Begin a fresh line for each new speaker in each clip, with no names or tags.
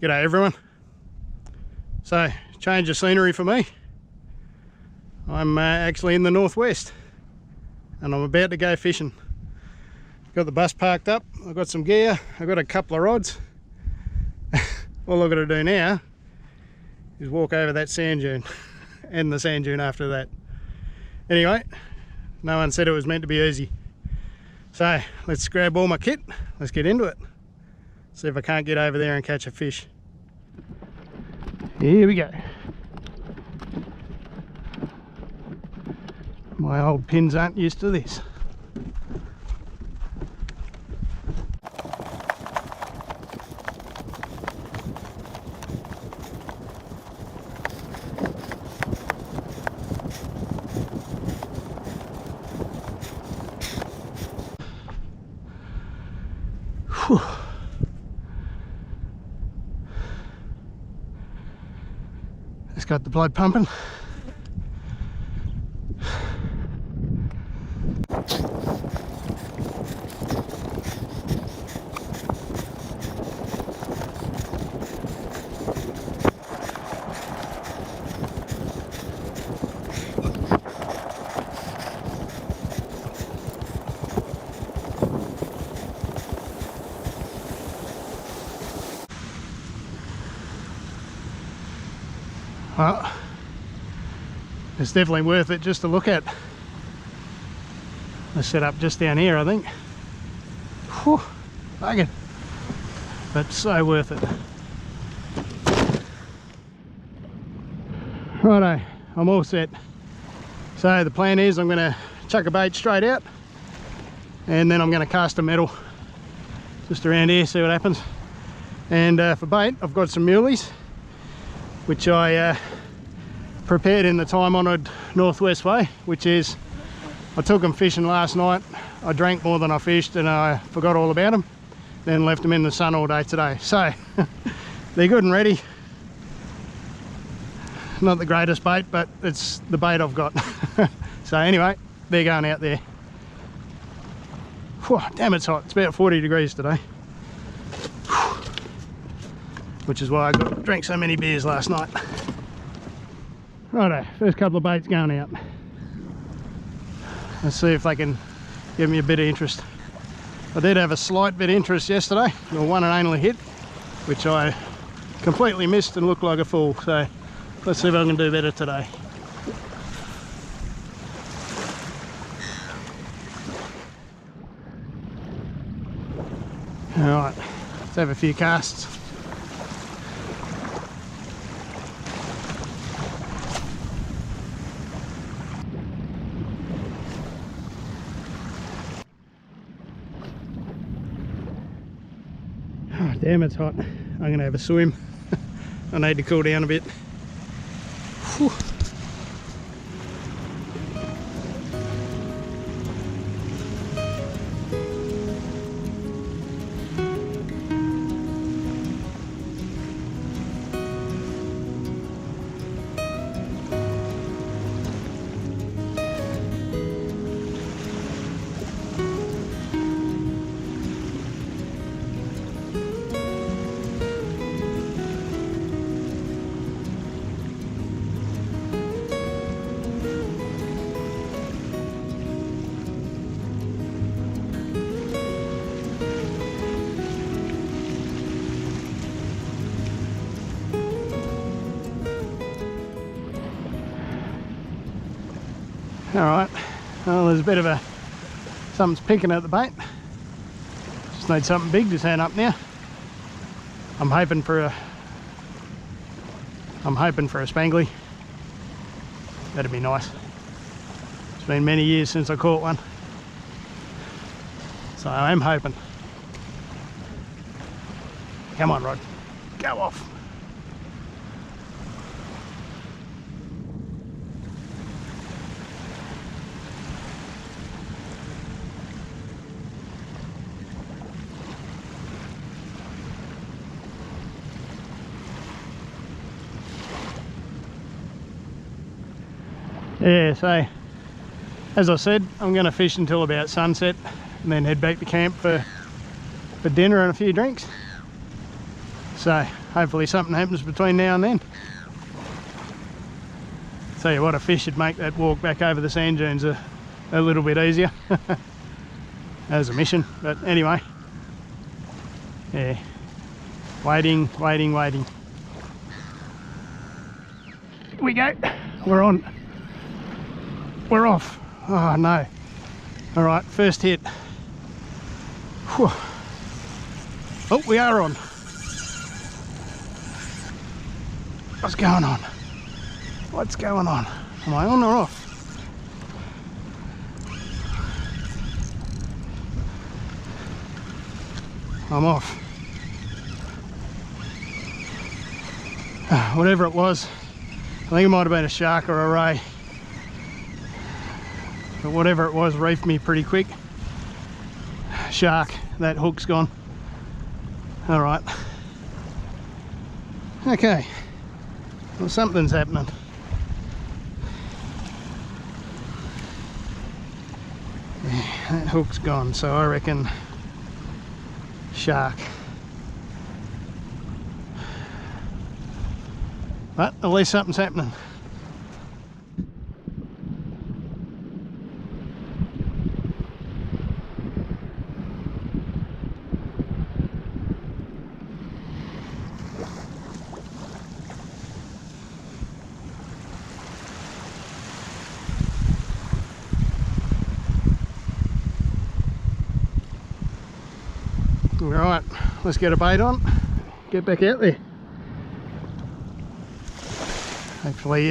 G'day everyone. So, change of scenery for me. I'm actually in the northwest and I'm about to go fishing. Got the bus parked up, I've got some gear, I've got a couple of rods. All I've got to do now is walk over that sand dune and the sand dune after that. Anyway, no one said it was meant to be easy. So, let's grab all my kit, let's get into it. See if I can't get over there and catch a fish. Here we go. My old pins aren't used to this. Whew. It's got the blood pumping. Well, it's definitely worth it just to look at. The setup just down here, I think. Whew, buggered. But so worth it. Righto, I'm all set. So the plan is I'm going to chuck a bait straight out and then I'm going to cast a metal just around here, see what happens. And for bait, I've got some muleys, which I prepared in the time-honoured northwest way, which is I took them fishing last night, I drank more than I fished and I forgot all about them, then left them in the sun all day today. So they're good and ready. Not the greatest bait, but it's the bait I've got. So anyway, they're going out there. Whew, damn, it's hot. It's about 40 degrees today. Which is why I drank so many beers last night. Righto, first couple of baits going out. Let's see if they can give me a bit of interest. I did have a slight bit of interest yesterday, the one and only hit, which I completely missed and looked like a fool. So let's see if I can do better today. Alright, let's have a few casts. Oh, damn, it's hot. I'm going to have a swim. I need to cool down a bit. Whew. Alright, well, there's a bit of a, something's picking at the bait. Just need something big to turn up now. I'm hoping for a spangly. That'd be nice. It's been many years since I caught one, so I am hoping. Come on, Rod, go off. Yeah, so as I said, I'm going to fish until about sunset and then head back to camp for dinner and a few drinks. So hopefully something happens between now and then. Tell you what, a fish should make that walk back over the sand dunes a little bit easier. As a mission, but anyway, yeah, waiting. Here we go, we're on, we're off. Oh no. All right, first hit. Whew. Oh, we are on. What's going on? What's going on? Am I on or off? I'm off. Whatever it was, I think it might have been a shark or a ray. But whatever it was reefed me pretty quick. Shark, that hook's gone. All right. Okay, well, something's happening. Yeah, that hook's gone, so I reckon shark. But at least something's happening. Right, let's get a bait on, get back out there. Hopefully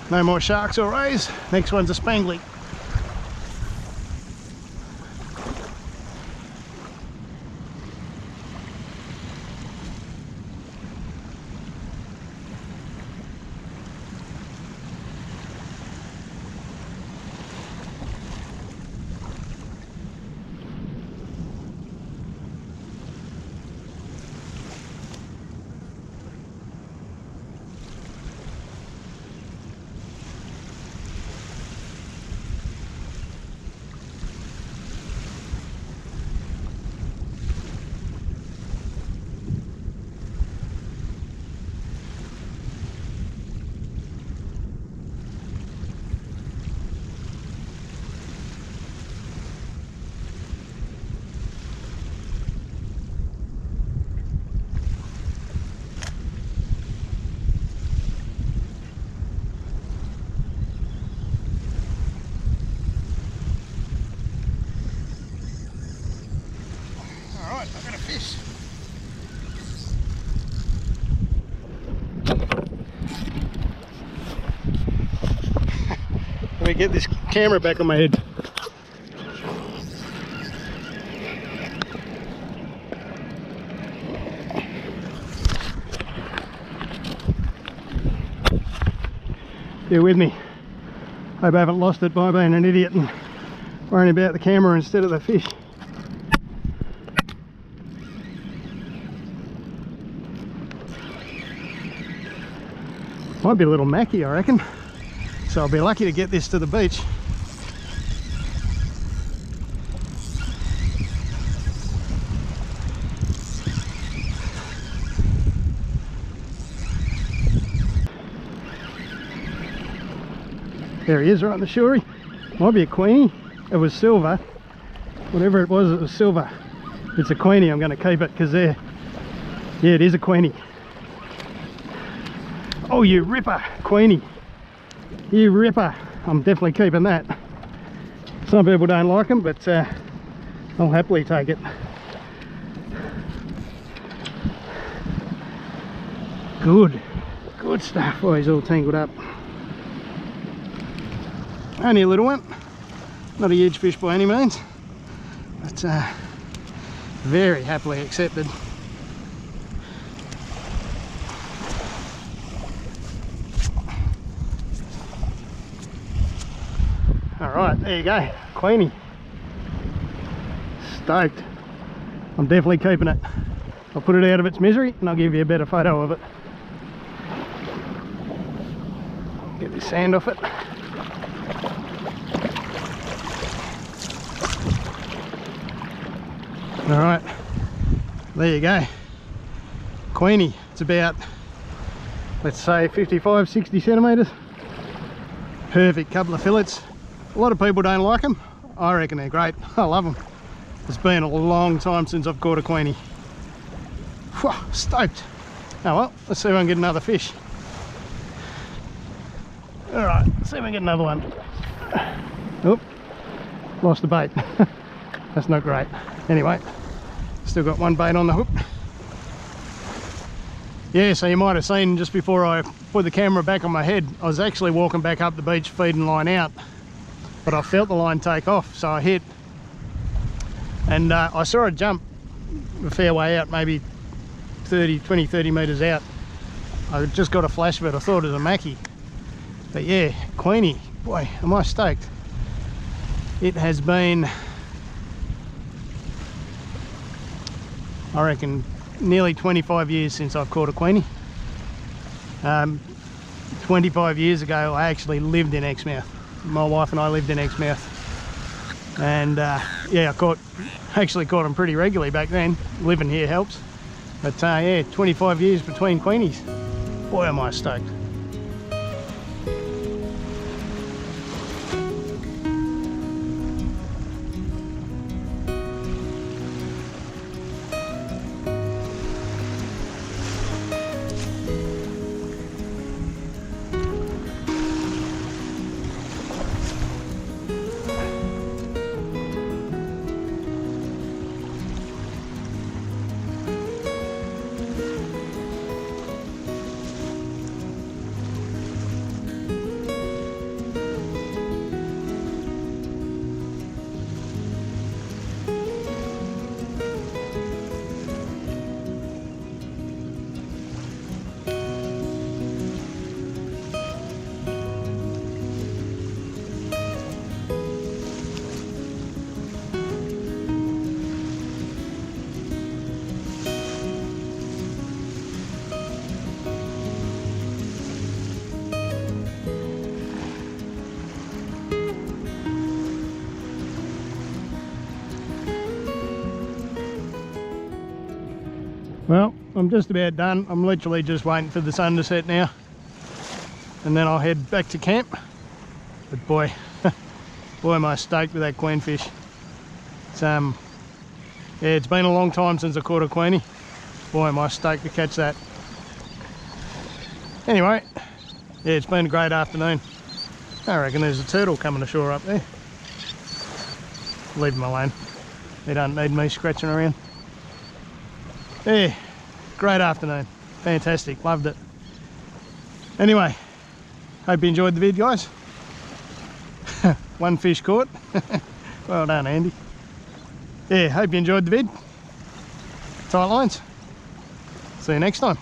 no more sharks or rays. Next one's a spangly. I've got a fish. Let me get this camera back on my head. Bear with me. Hope I haven't lost it by being an idiot and worrying about the camera instead of the fish. Might be a little mackie, I reckon. So I'll be lucky to get this to the beach. There he is, right in the shorey. Might be a queenie. It was silver. Whatever it was silver. It's a queenie. I'm going to keep it because there. Yeah, it is a queenie. Oh, you ripper, queenie. You ripper. I'm definitely keeping that. Some people don't like them, but I'll happily take it. Good stuff. Oh, he's all tangled up. Only a little one. Not a huge fish by any means, but very happily accepted. Alright, there you go, queenie. Stoked. I'm definitely keeping it. I'll put it out of its misery and I'll give you a better photo of it. Get this sand off it. Alright, there you go. Queenie. It's about, let's say 55, 60 centimetres. Perfect couple of fillets. A lot of people don't like them. I reckon they're great. I love them. It's been a long time since I've caught a Queenie. Whew, stoked. Oh well, let's see if I can get another fish. Alright, let's see if I can get another one. Oop, lost the bait. That's not great. Anyway, still got one bait on the hook. Yeah, so you might have seen just before I put the camera back on my head, I was actually walking back up the beach feeding line out, but I felt the line take off, so I hit. And I saw it jump a fair way out, maybe 20, 30 metres out. I just got a flash of it. I thought it was a mackie. But yeah, Queenie, boy, am I stoked. It has been, I reckon, nearly 25 years since I've caught a Queenie. 25 years ago, I actually lived in Exmouth. My wife and I lived in Exmouth. And yeah, actually caught them pretty regularly back then. Living here helps. But yeah, 25 years between Queenies. Boy, am I stoked. Well, I'm just about done. I'm literally just waiting for the sun to set now, and then I'll head back to camp. But boy, boy am I stoked with that queenfish. It's yeah, it's been a long time since I caught a Queenie. Boy am I stoked to catch that. Anyway, yeah, it's been a great afternoon. I reckon there's a turtle coming ashore up there. Leave him alone. He don't need me scratching around. Yeah, great afternoon. Fantastic, loved it. Anyway, hope you enjoyed the vid, guys. One fish caught. Well done, Andy. Yeah, hope you enjoyed the vid. Tight lines. See you next time.